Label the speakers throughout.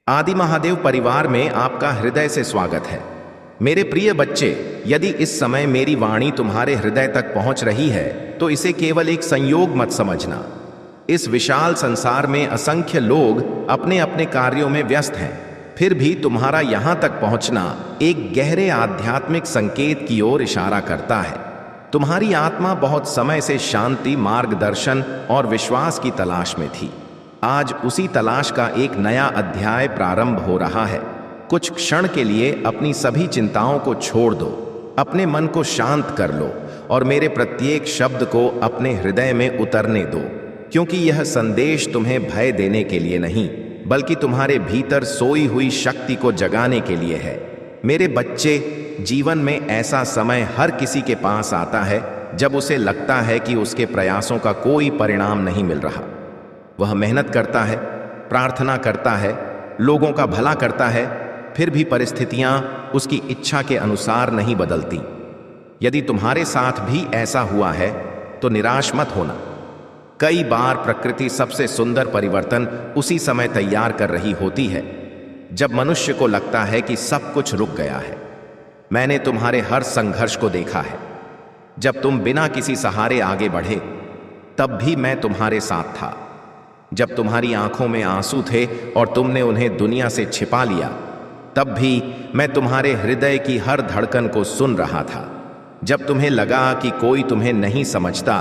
Speaker 1: आदि महादेव परिवार में आपका हृदय से स्वागत है। मेरे प्रिय बच्चे, यदि इस समय मेरी वाणी तुम्हारे हृदय तक पहुंच रही है तो इसे केवल एक संयोग मत समझना। इस विशाल संसार में असंख्य लोग अपने अपने कार्यों में व्यस्त हैं, फिर भी तुम्हारा यहां तक पहुंचना एक गहरे आध्यात्मिक संकेत की ओर इशारा करता है। तुम्हारी आत्मा बहुत समय से शांति, मार्गदर्शन और विश्वास की तलाश में थी। आज उसी तलाश का एक नया अध्याय प्रारंभ हो रहा है। कुछ क्षण के लिए अपनी सभी चिंताओं को छोड़ दो, अपने मन को शांत कर लो और मेरे प्रत्येक शब्द को अपने हृदय में उतरने दो, क्योंकि यह संदेश तुम्हें भय देने के लिए नहीं, बल्कि तुम्हारे भीतर सोई हुई शक्ति को जगाने के लिए है। मेरे बच्चे, जीवन में ऐसा समय हर किसी के पास आता है जब उसे लगता है कि उसके प्रयासों का कोई परिणाम नहीं मिल रहा। वह मेहनत करता है, प्रार्थना करता है, लोगों का भला करता है, फिर भी परिस्थितियां उसकी इच्छा के अनुसार नहीं बदलती। यदि तुम्हारे साथ भी ऐसा हुआ है तो निराश मत होना। कई बार प्रकृति सबसे सुंदर परिवर्तन उसी समय तैयार कर रही होती है जब मनुष्य को लगता है कि सब कुछ रुक गया है। मैंने तुम्हारे हर संघर्ष को देखा है। जब तुम बिना किसी सहारे आगे बढ़े, तब भी मैं तुम्हारे साथ था। जब तुम्हारी आंखों में आंसू थे और तुमने उन्हें दुनिया से छिपा लिया, तब भी मैं तुम्हारे हृदय की हर धड़कन को सुन रहा था। जब तुम्हें लगा कि कोई तुम्हें नहीं समझता,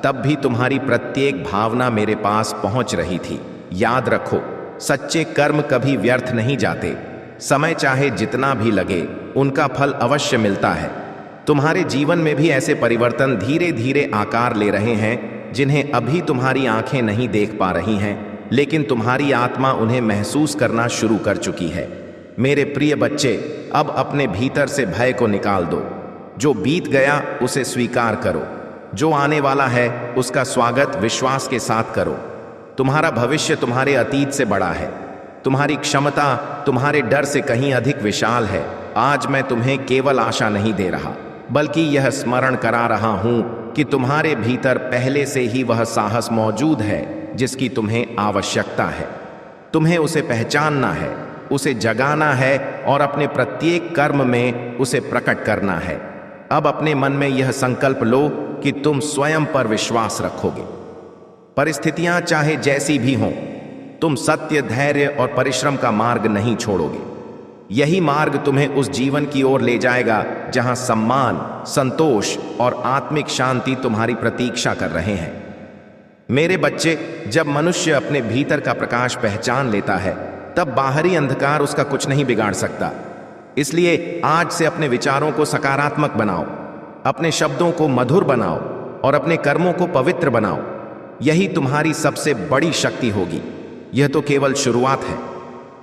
Speaker 1: तब भी तुम्हारी प्रत्येक भावना मेरे पास पहुंच रही थी। याद रखो, सच्चे कर्म कभी व्यर्थ नहीं जाते। समय चाहे जितना भी लगे, उनका फल अवश्य मिलता है। तुम्हारे जीवन में भी ऐसे परिवर्तन धीरे धीरे आकार ले रहे हैं जिन्हें अभी तुम्हारी आंखें नहीं देख पा रही हैं, लेकिन तुम्हारी आत्मा उन्हें महसूस करना शुरू कर चुकी है। मेरे प्रिय बच्चे, अब अपने भीतर से भय को निकाल दो। जो बीत गया उसे स्वीकार करो, जो आने वाला है उसका स्वागत विश्वास के साथ करो। तुम्हारा भविष्य तुम्हारे अतीत से बड़ा है। तुम्हारी क्षमता तुम्हारे डर से कहीं अधिक विशाल है। आज मैं तुम्हें केवल आशा नहीं दे रहा, बल्कि यह स्मरण करा रहा हूं कि तुम्हारे भीतर पहले से ही वह साहस मौजूद है जिसकी तुम्हें आवश्यकता है। तुम्हें उसे पहचानना है, उसे जगाना है और अपने प्रत्येक कर्म में उसे प्रकट करना है। अब अपने मन में यह संकल्प लो कि तुम स्वयं पर विश्वास रखोगे। परिस्थितियां चाहे जैसी भी हों, तुम सत्य, धैर्य और परिश्रम का मार्ग नहीं छोड़ोगे। यही मार्ग तुम्हें उस जीवन की ओर ले जाएगा जहां सम्मान, संतोष और आत्मिक शांति तुम्हारी प्रतीक्षा कर रहे हैं। मेरे बच्चे, जब मनुष्य अपने भीतर का प्रकाश पहचान लेता है, तब बाहरी अंधकार उसका कुछ नहीं बिगाड़ सकता। इसलिए आज से अपने विचारों को सकारात्मक बनाओ, अपने शब्दों को मधुर बनाओ और अपने कर्मों को पवित्र बनाओ। यही तुम्हारी सबसे बड़ी शक्ति होगी। यह तो केवल शुरुआत है।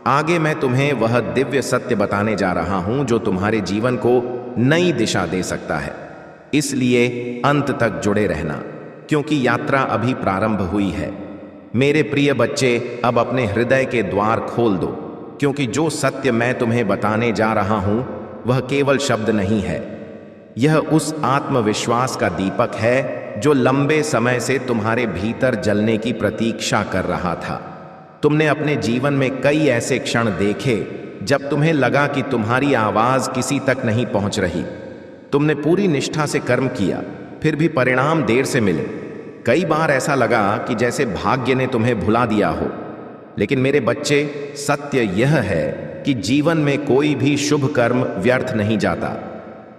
Speaker 1: आगे मैं तुम्हें वह दिव्य सत्य बताने जा रहा हूं जो तुम्हारे जीवन को नई दिशा दे सकता है। इसलिए अंत तक जुड़े रहना, क्योंकि यात्रा अभी प्रारंभ हुई है। मेरे प्रिय बच्चे, अब अपने हृदय के द्वार खोल दो, क्योंकि जो सत्य मैं तुम्हें बताने जा रहा हूं वह केवल शब्द नहीं है। यह उस आत्मविश्वास का दीपक है जो लंबे समय से तुम्हारे भीतर जलने की प्रतीक्षा कर रहा था। तुमने अपने जीवन में कई ऐसे क्षण देखे जब तुम्हें लगा कि तुम्हारी आवाज किसी तक नहीं पहुंच रही। तुमने पूरी निष्ठा से कर्म किया, फिर भी परिणाम देर से मिले। कई बार ऐसा लगा कि जैसे भाग्य ने तुम्हें भुला दिया हो। लेकिन मेरे बच्चे, सत्य यह है कि जीवन में कोई भी शुभ कर्म व्यर्थ नहीं जाता।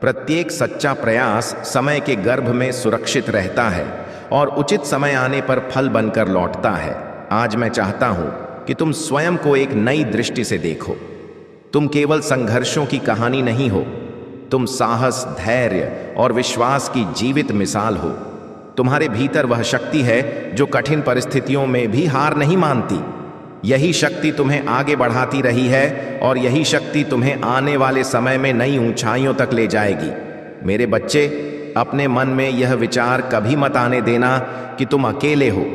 Speaker 1: प्रत्येक सच्चा प्रयास समय के गर्भ में सुरक्षित रहता है और उचित समय आने पर फल बनकर लौटता है। आज मैं चाहता हूं कि तुम स्वयं को एक नई दृष्टि से देखो। तुम केवल संघर्षों की कहानी नहीं हो, तुम साहस, धैर्य और विश्वास की जीवित मिसाल हो। तुम्हारे भीतर वह शक्ति है जो कठिन परिस्थितियों में भी हार नहीं मानती। यही शक्ति तुम्हें आगे बढ़ाती रही है और यही शक्ति तुम्हें आने वाले समय में नई ऊंचाइयों तक ले जाएगी। मेरे बच्चे, अपने मन में यह विचार कभी मत आने देना कि तुम अकेले हो।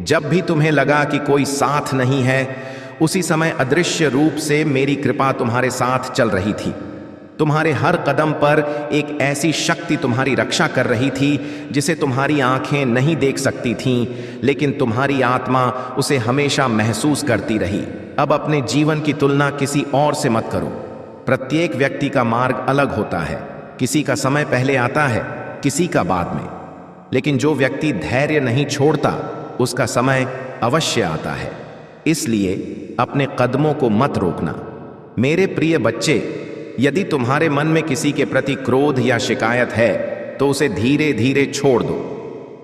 Speaker 1: जब भी तुम्हें लगा कि कोई साथ नहीं है, उसी समय अदृश्य रूप से मेरी कृपा तुम्हारे साथ चल रही थी। तुम्हारे हर कदम पर एक ऐसी शक्ति तुम्हारी रक्षा कर रही थी जिसे तुम्हारी आंखें नहीं देख सकती थीं, लेकिन तुम्हारी आत्मा उसे हमेशा महसूस करती रही। अब अपने जीवन की तुलना किसी और से मत करो। प्रत्येक व्यक्ति का मार्ग अलग होता है। किसी का समय पहले आता है, किसी का बाद में, लेकिन जो व्यक्ति धैर्य नहीं छोड़ता उसका समय अवश्य आता है। इसलिए अपने कदमों को मत रोकना। मेरे प्रिय बच्चे, यदि तुम्हारे मन में किसी के प्रति क्रोध या शिकायत है तो उसे धीरे धीरे छोड़ दो।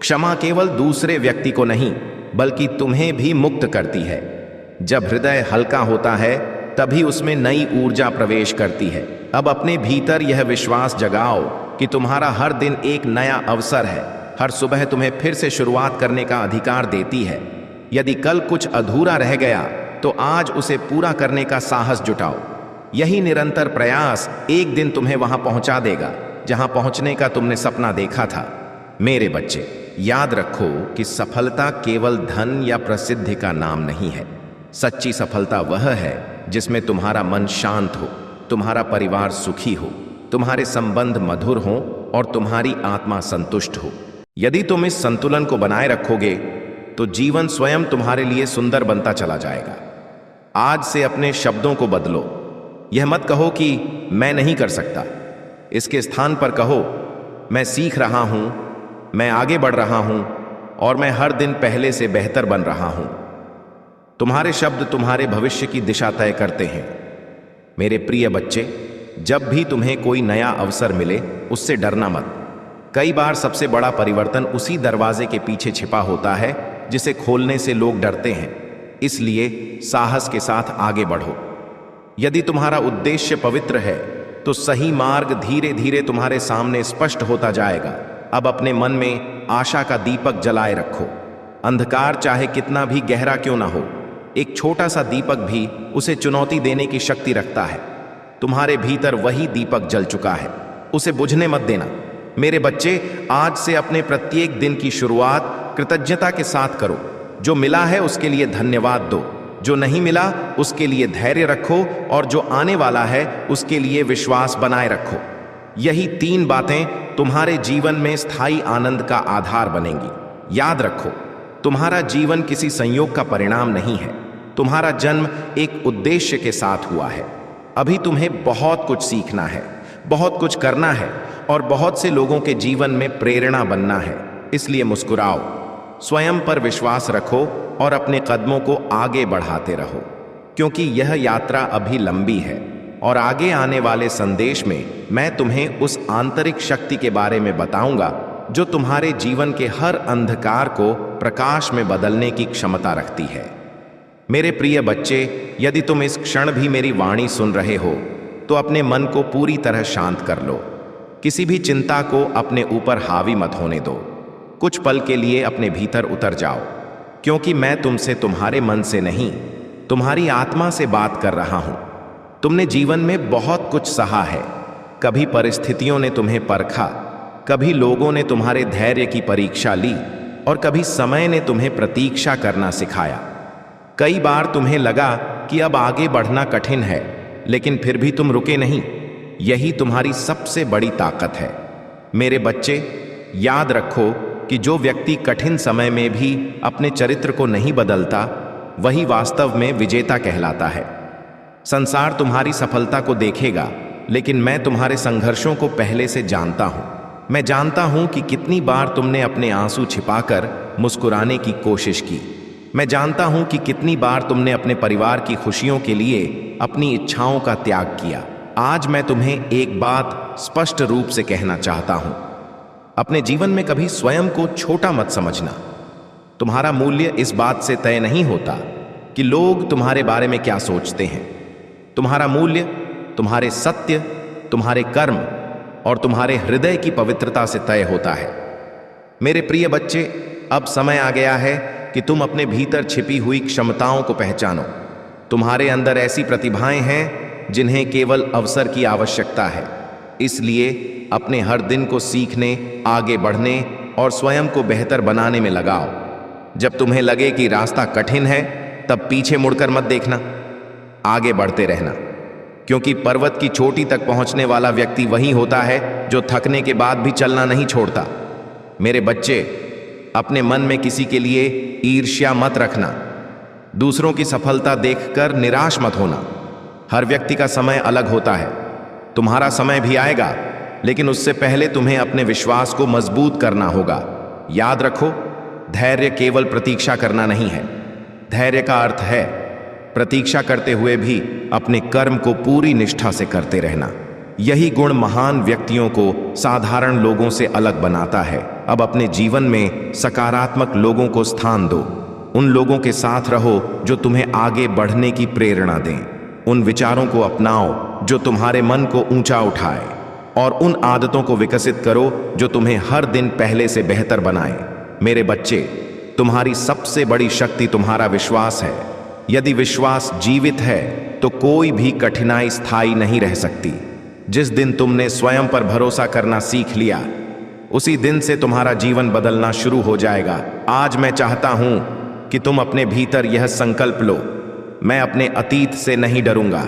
Speaker 1: क्षमा केवल दूसरे व्यक्ति को नहीं बल्कि तुम्हें भी मुक्त करती है। जब हृदय हल्का होता है तभी उसमें नई ऊर्जा प्रवेश करती है। अब अपने भीतर यह विश्वास जगाओ कि तुम्हारा हर दिन एक नया अवसर है। हर सुबह तुम्हें फिर से शुरुआत करने का अधिकार देती है। यदि कल कुछ अधूरा रह गया तो आज उसे पूरा करने का साहस जुटाओ। यही निरंतर प्रयास एक दिन तुम्हें वहां पहुंचा देगा जहां पहुंचने का तुमने सपना देखा था। मेरे बच्चे, याद रखो कि सफलता केवल धन या प्रसिद्धि का नाम नहीं है। सच्ची सफलता वह है जिसमें तुम्हारा मन शांत हो, तुम्हारा परिवार सुखी हो, तुम्हारे संबंध मधुर हो और तुम्हारी आत्मा संतुष्ट हो। यदि तुम इस संतुलन को बनाए रखोगे तो जीवन स्वयं तुम्हारे लिए सुंदर बनता चला जाएगा। आज से अपने शब्दों को बदलो। यह मत कहो कि मैं नहीं कर सकता। इसके स्थान पर कहो, मैं सीख रहा हूं, मैं आगे बढ़ रहा हूं और मैं हर दिन पहले से बेहतर बन रहा हूं। तुम्हारे शब्द तुम्हारे भविष्य की दिशा तय करते हैं। मेरे प्रिय बच्चे, जब भी तुम्हें कोई नया अवसर मिले उससे डरना मत। कई बार सबसे बड़ा परिवर्तन उसी दरवाजे के पीछे छिपा होता है जिसे खोलने से लोग डरते हैं। इसलिए साहस के साथ आगे बढ़ो। यदि तुम्हारा उद्देश्य पवित्र है तो सही मार्ग धीरे धीरे तुम्हारे सामने स्पष्ट होता जाएगा। अब अपने मन में आशा का दीपक जलाए रखो। अंधकार चाहे कितना भी गहरा क्यों ना हो, एक छोटा सा दीपक भी उसे चुनौती देने की शक्ति रखता है। तुम्हारे भीतर वही दीपक जल चुका है, उसे बुझने मत देना। मेरे बच्चे, आज से अपने प्रत्येक दिन की शुरुआत कृतज्ञता के साथ करो। जो मिला है उसके लिए धन्यवाद दो, जो नहीं मिला उसके लिए धैर्य रखो और जो आने वाला है उसके लिए विश्वास बनाए रखो। यही 3 बातें तुम्हारे जीवन में स्थायी आनंद का आधार बनेंगी। याद रखो, तुम्हारा जीवन किसी संयोग का परिणाम नहीं है। तुम्हारा जन्म एक उद्देश्य के साथ हुआ है। अभी तुम्हें बहुत कुछ सीखना है, बहुत कुछ करना है और बहुत से लोगों के जीवन में प्रेरणा बनना है। इसलिए मुस्कुराओ, स्वयं पर विश्वास रखो और अपने कदमों को आगे बढ़ाते रहो, क्योंकि यह यात्रा अभी लंबी है और आगे आने वाले संदेश में मैं तुम्हें उस आंतरिक शक्ति के बारे में बताऊंगा जो तुम्हारे जीवन के हर अंधकार को प्रकाश में बदलने की क्षमता रखती है। मेरे प्रिय बच्चे, यदि तुम इस क्षण भी मेरी वाणी सुन रहे हो तो अपने मन को पूरी तरह शांत कर लो। किसी भी चिंता को अपने ऊपर हावी मत होने दो। कुछ पल के लिए अपने भीतर उतर जाओ, क्योंकि मैं तुमसे तुम्हारे मन से नहीं, तुम्हारी आत्मा से बात कर रहा हूं। तुमने जीवन में बहुत कुछ सहा है। कभी परिस्थितियों ने तुम्हें परखा, कभी लोगों ने तुम्हारे धैर्य की परीक्षा ली और कभी समय ने तुम्हें प्रतीक्षा करना सिखाया। कई बार तुम्हें लगा कि अब आगे बढ़ना कठिन है, लेकिन फिर भी तुम रुके नहीं। यही तुम्हारी सबसे बड़ी ताकत है। मेरे बच्चे, याद रखो कि जो व्यक्ति कठिन समय में भी अपने चरित्र को नहीं बदलता, वही वास्तव में विजेता कहलाता है। संसार तुम्हारी सफलता को देखेगा, लेकिन मैं तुम्हारे संघर्षों को पहले से जानता हूं। मैं जानता हूं कि कितनी बार तुमने अपने आंसू छिपाकर मुस्कुराने की कोशिश की। मैं जानता हूं कि कितनी बार तुमने अपने परिवार की खुशियों के लिए अपनी इच्छाओं का त्याग किया। आज मैं तुम्हें एक बात स्पष्ट रूप से कहना चाहता हूं। अपने जीवन में कभी स्वयं को छोटा मत समझना। तुम्हारा मूल्य इस बात से तय नहीं होता कि लोग तुम्हारे बारे में क्या सोचते हैं। तुम्हारा मूल्य तुम्हारे सत्य, तुम्हारे कर्म और तुम्हारे हृदय की पवित्रता से तय होता है। मेरे प्रिय बच्चे, अब समय आ गया है कि तुम अपने भीतर छिपी हुई क्षमताओं को पहचानो। तुम्हारे अंदर ऐसी प्रतिभाएं हैं जिन्हें केवल अवसर की आवश्यकता है। इसलिए अपने हर दिन को सीखने, आगे बढ़ने और स्वयं को बेहतर बनाने में लगाओ। जब तुम्हें लगे कि रास्ता कठिन है, तब पीछे मुड़कर मत देखना, आगे बढ़ते रहना, क्योंकि पर्वत की चोटी तक पहुंचने वाला व्यक्ति वही होता है जो थकने के बाद भी चलना नहीं छोड़ता। मेरे बच्चे, अपने मन में किसी के लिए ईर्ष्या मत रखना। दूसरों की सफलता देखकर निराश मत होना। हर व्यक्ति का समय अलग होता है। तुम्हारा समय भी आएगा, लेकिन उससे पहले तुम्हें अपने विश्वास को मजबूत करना होगा। याद रखो, धैर्य केवल प्रतीक्षा करना नहीं है। धैर्य का अर्थ है प्रतीक्षा करते हुए भी अपने कर्म को पूरी निष्ठा से करते रहना। यही गुण महान व्यक्तियों को साधारण लोगों से अलग बनाता है। अब अपने जीवन में सकारात्मक लोगों को स्थान दो। उन लोगों के साथ रहो जो तुम्हें आगे बढ़ने की प्रेरणा दें। उन विचारों को अपनाओ जो तुम्हारे मन को ऊंचा उठाए, और उन आदतों को विकसित करो जो तुम्हें हर दिन पहले से बेहतर बनाए। मेरे बच्चे, तुम्हारी सबसे बड़ी शक्ति तुम्हारा विश्वास है। यदि विश्वास जीवित है तो कोई भी कठिनाई स्थायी नहीं रह सकती। जिस दिन तुमने स्वयं पर भरोसा करना सीख लिया, उसी दिन से तुम्हारा जीवन बदलना शुरू हो जाएगा। आज मैं चाहता हूं कि तुम अपने भीतर यह संकल्प लो, मैं अपने अतीत से नहीं डरूंगा,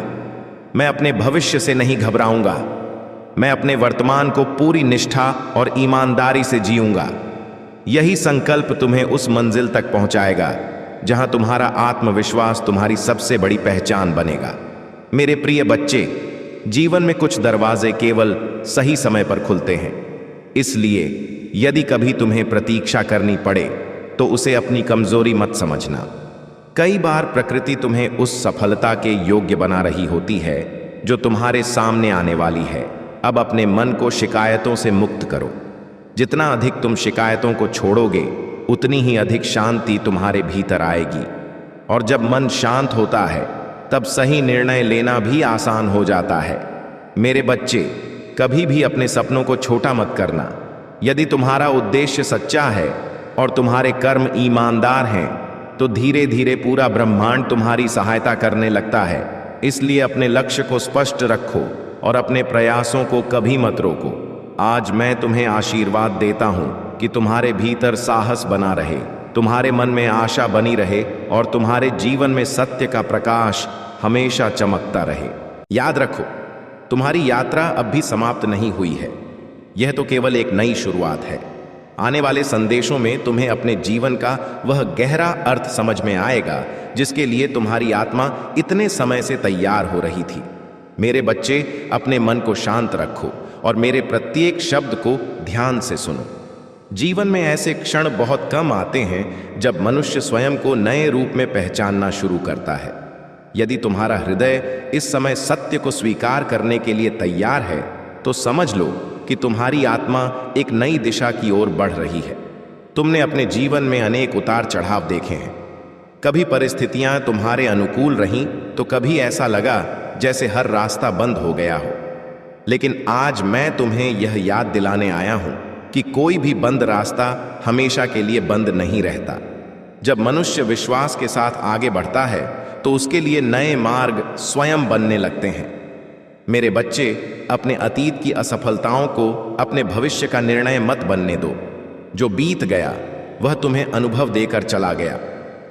Speaker 1: मैं अपने भविष्य से नहीं घबराऊंगा, मैं अपने वर्तमान को पूरी निष्ठा और ईमानदारी से जीऊंगा। यही संकल्प तुम्हें उस मंजिल तक पहुंचाएगा जहां तुम्हारा आत्मविश्वास तुम्हारी सबसे बड़ी पहचान बनेगा। मेरे प्रिय बच्चे, जीवन में कुछ दरवाजे केवल सही समय पर खुलते हैं। इसलिए यदि कभी तुम्हें प्रतीक्षा करनी पड़े तो उसे अपनी कमजोरी मत समझना। कई बार प्रकृति तुम्हें उस सफलता के योग्य बना रही होती है जो तुम्हारे सामने आने वाली है। अब अपने मन को शिकायतों से मुक्त करो। जितना अधिक तुम शिकायतों को छोड़ोगे, उतनी ही अधिक शांति तुम्हारे भीतर आएगी। और जब मन शांत होता है, तब सही निर्णय लेना भी आसान हो जाता है। मेरे बच्चे, कभी भी अपने सपनों को छोटा मत करना। यदि तुम्हारा उद्देश्य सच्चा है और तुम्हारे कर्म ईमानदार हैं, तो धीरे धीरे पूरा ब्रह्मांड तुम्हारी सहायता करने लगता है। इसलिए अपने लक्ष्य को स्पष्ट रखो और अपने प्रयासों को कभी मत रोको। आज मैं तुम्हें आशीर्वाद देता हूं कि तुम्हारे भीतर साहस बना रहे, तुम्हारे मन में आशा बनी रहे और तुम्हारे जीवन में सत्य का प्रकाश हमेशा चमकता रहे। याद रखो, तुम्हारी यात्रा अब भी समाप्त नहीं हुई है। यह तो केवल एक नई शुरुआत है। आने वाले संदेशों में तुम्हें अपने जीवन का वह गहरा अर्थ समझ में आएगा जिसके लिए तुम्हारी आत्मा इतने समय से तैयार हो रही थी। मेरे बच्चे, अपने मन को शांत रखो और मेरे प्रत्येक शब्द को ध्यान से सुनो। जीवन में ऐसे क्षण बहुत कम आते हैं जब मनुष्य स्वयं को नए रूप में पहचानना शुरू करता है। यदि तुम्हारा हृदय इस समय सत्य को स्वीकार करने के लिए तैयार है, तो समझ लो कि तुम्हारी आत्मा एक नई दिशा की ओर बढ़ रही है। तुमने अपने जीवन में अनेक उतार चढ़ाव देखे हैं। कभी परिस्थितियां तुम्हारे अनुकूल रहीं, तो कभी ऐसा लगा जैसे हर रास्ता बंद हो गया हो। लेकिन आज मैं तुम्हें यह याद दिलाने आया हूं कि कोई भी बंद रास्ता हमेशा के लिए बंद नहीं रहता। जब मनुष्य विश्वास के साथ आगे बढ़ता है, तो उसके लिए नए मार्ग स्वयं बनने लगते हैं। मेरे बच्चे, अपने अतीत की असफलताओं को अपने भविष्य का निर्णय मत बनने दो। जो बीत गया वह तुम्हें अनुभव देकर चला गया।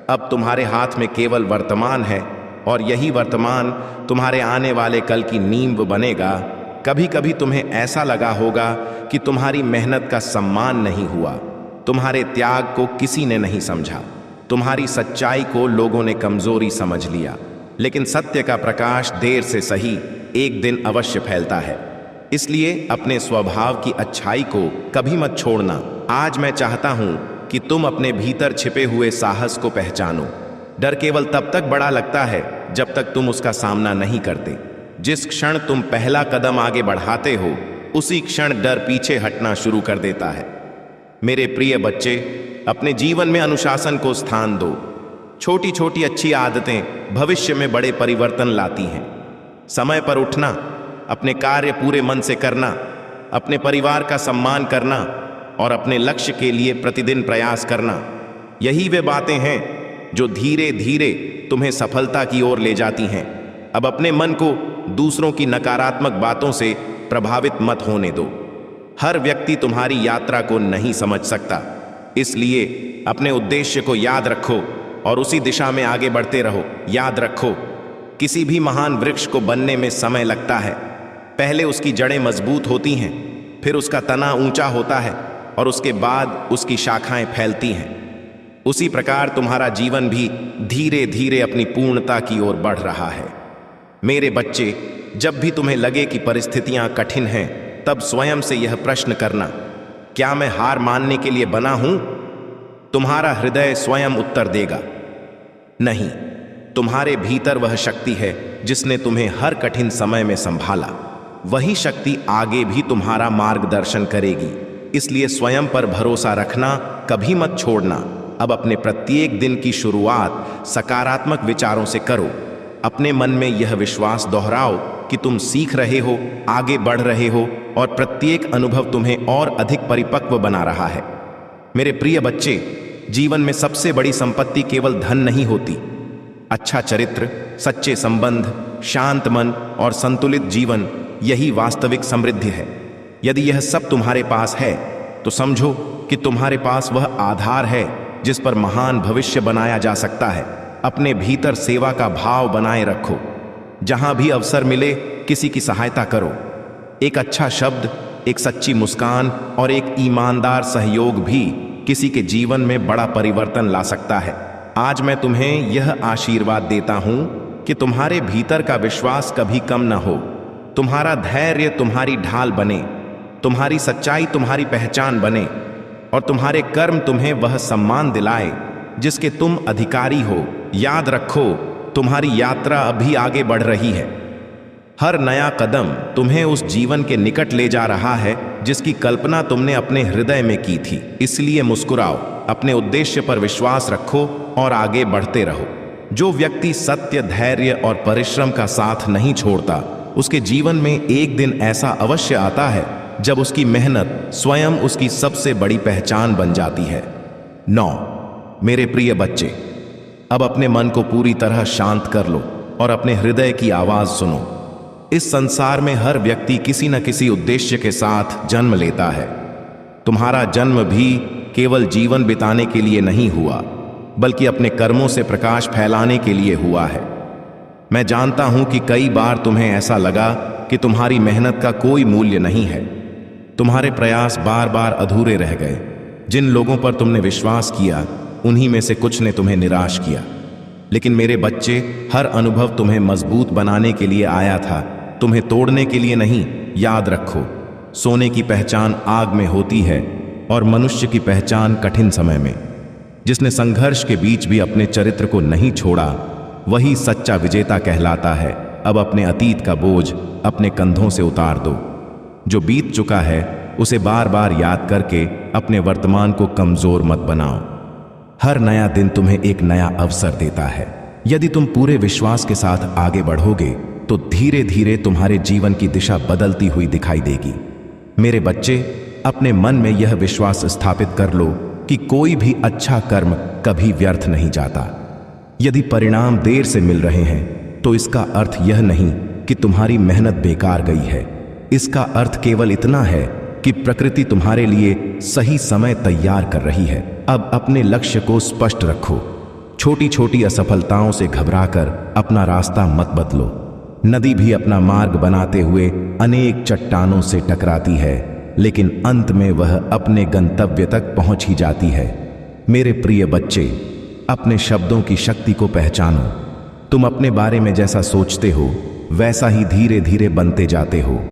Speaker 1: अब तुम्हारे हाथ में केवल वर्तमान है, और यही वर्तमान तुम्हारे आने वाले कल की नींव बनेगा। कभी कभी तुम्हें ऐसा लगा होगा कि तुम्हारी मेहनत का सम्मान नहीं हुआ, तुम्हारे त्याग को किसी ने नहीं समझा, तुम्हारी सच्चाई को लोगों ने कमजोरी समझ लिया। लेकिन सत्य का प्रकाश देर से सही एक दिन अवश्य फैलता है। इसलिए अपने स्वभाव की अच्छाई को कभी मत छोड़ना। आज मैं चाहता हूं कि तुम अपने भीतर छिपे हुए साहस को पहचानो। डर केवल तब तक बड़ा लगता है जब तक तुम उसका सामना नहीं करते। जिस क्षण तुम पहला कदम आगे बढ़ाते हो, उसी क्षण डर पीछे हटना शुरू कर देता है। मेरे प्रिय बच्चे, अपने जीवन में अनुशासन को स्थान दो। छोटी छोटी अच्छी आदतें भविष्य में बड़े परिवर्तन लाती हैं। समय पर उठना, अपने कार्य पूरे मन से करना, अपने परिवार का सम्मान करना और अपने लक्ष्य के लिए प्रतिदिन प्रयास करना, यही वे बातें हैं जो धीरे धीरे तुम्हें सफलता की ओर ले जाती हैं। अब अपने मन को दूसरों की नकारात्मक बातों से प्रभावित मत होने दो। हर व्यक्ति तुम्हारी यात्रा को नहीं समझ सकता, इसलिए अपने उद्देश्य को याद रखो और उसी दिशा में आगे बढ़ते रहो। याद रखो, किसी भी महान वृक्ष को बनने में समय लगता है। पहले उसकी जड़ें मजबूत होती हैं, फिर उसका तना ऊंचा होता है और उसके बाद उसकी शाखाएं फैलती हैं। उसी प्रकार तुम्हारा जीवन भी धीरे धीरे अपनी पूर्णता की ओर बढ़ रहा है। मेरे बच्चे, जब भी तुम्हें लगे कि परिस्थितियां कठिन हैं, तब स्वयं से यह प्रश्न करना, क्या मैं हार मानने के लिए बना हूं? तुम्हारा हृदय स्वयं उत्तर देगा, नहीं। तुम्हारे भीतर वह शक्ति है जिसने तुम्हें हर कठिन समय में संभाला। वही शक्ति आगे भी तुम्हारा मार्गदर्शन करेगी। इसलिए स्वयं पर भरोसा रखना कभी मत छोड़ना। अब अपने प्रत्येक दिन की शुरुआत सकारात्मक विचारों से करो। अपने मन में यह विश्वास दोहराओ कि तुम सीख रहे हो, आगे बढ़ रहे हो और प्रत्येक अनुभव तुम्हें और अधिक परिपक्व बना रहा है। मेरे प्रिय बच्चे, जीवन में सबसे बड़ी संपत्ति केवल धन नहीं होती। अच्छा चरित्र, सच्चे संबंध, शांत मन और संतुलित जीवन, यही वास्तविक समृद्धि है। यदि यह सब तुम्हारे पास है तो समझो कि तुम्हारे पास वह आधार है जिस पर महान भविष्य बनाया जा सकता है। अपने भीतर सेवा का भाव बनाए रखो। जहां भी अवसर मिले किसी की सहायता करो। एक अच्छा शब्द, एक सच्ची मुस्कान और एक ईमानदार सहयोग भी किसी के जीवन में बड़ा परिवर्तन ला सकता है। आज मैं तुम्हें यह आशीर्वाद देता हूं कि तुम्हारे भीतर का विश्वास कभी कम न हो। तुम्हारा धैर्य तुम्हारी ढाल बने, तुम्हारी सच्चाई तुम्हारी पहचान बने और तुम्हारे कर्म तुम्हें वह सम्मान दिलाए जिसके तुम अधिकारी हो। याद रखो, तुम्हारी यात्रा अभी आगे बढ़ रही है। हर नया कदम तुम्हें उस जीवन के निकट ले जा रहा है जिसकी कल्पना तुमने अपने हृदय में की थी। इसलिए मुस्कुराओ, अपने उद्देश्य पर विश्वास रखो और आगे बढ़ते रहो। जो व्यक्ति सत्य, धैर्य और परिश्रम का साथ नहीं छोड़ता, उसके जीवन में एक दिन ऐसा अवश्य आता है जब उसकी मेहनत स्वयं उसकी सबसे बड़ी पहचान बन जाती है। 9। मेरे प्रिय बच्चे, अब अपने मन को पूरी तरह शांत कर लो और अपने हृदय की आवाज सुनो। इस संसार में हर व्यक्ति किसी न किसी उद्देश्य के साथ जन्म लेता है। तुम्हारा जन्म भी केवल जीवन बिताने के लिए नहीं हुआ, बल्कि अपने कर्मों से प्रकाश फैलाने के लिए हुआ है। मैं जानता हूं कि कई बार तुम्हें ऐसा लगा कि तुम्हारी मेहनत का कोई मूल्य नहीं है। तुम्हारे प्रयास बार बार अधूरे रह गए। जिन लोगों पर तुमने विश्वास किया, उन्हीं में से कुछ ने तुम्हें निराश किया। लेकिन मेरे बच्चे, हर अनुभव तुम्हें मजबूत बनाने के लिए आया था, तुम्हें तोड़ने के लिए नहीं। याद रखो, सोने की पहचान आग में होती है और मनुष्य की पहचान कठिन समय में। जिसने संघर्ष के बीच भी अपने चरित्र को नहीं छोड़ा, वही सच्चा विजेता कहलाता है। अब अपने अतीत का बोझ अपने कंधों से उतार दो। जो बीत चुका है उसे बार बार याद करके अपने वर्तमान को कमजोर मत बनाओ। हर नया दिन तुम्हें एक नया अवसर देता है। यदि तुम पूरे विश्वास के साथ आगे बढ़ोगे तो धीरे धीरे तुम्हारे जीवन की दिशा बदलती हुई दिखाई देगी। मेरे बच्चे, अपने मन में यह विश्वास स्थापित कर लो कि कोई भी अच्छा कर्म कभी व्यर्थ नहीं जाता। यदि परिणाम देर से मिल रहे हैं तो इसका अर्थ यह नहीं कि तुम्हारी मेहनत बेकार गई है। इसका अर्थ केवल इतना है कि प्रकृति तुम्हारे लिए सही समय तैयार कर रही है। अब अपने लक्ष्य को स्पष्ट रखो। छोटी छोटी असफलताओं से घबराकर अपना रास्ता मत बदलो। नदी भी अपना मार्ग बनाते हुए अनेक चट्टानों से टकराती है, लेकिन अंत में वह अपने गंतव्य तक पहुंच ही जाती है। मेरे प्रिय बच्चे, अपने शब्दों की शक्ति को पहचानो। तुम अपने बारे में जैसा सोचते हो वैसा ही धीरे धीरे बनते जाते हो।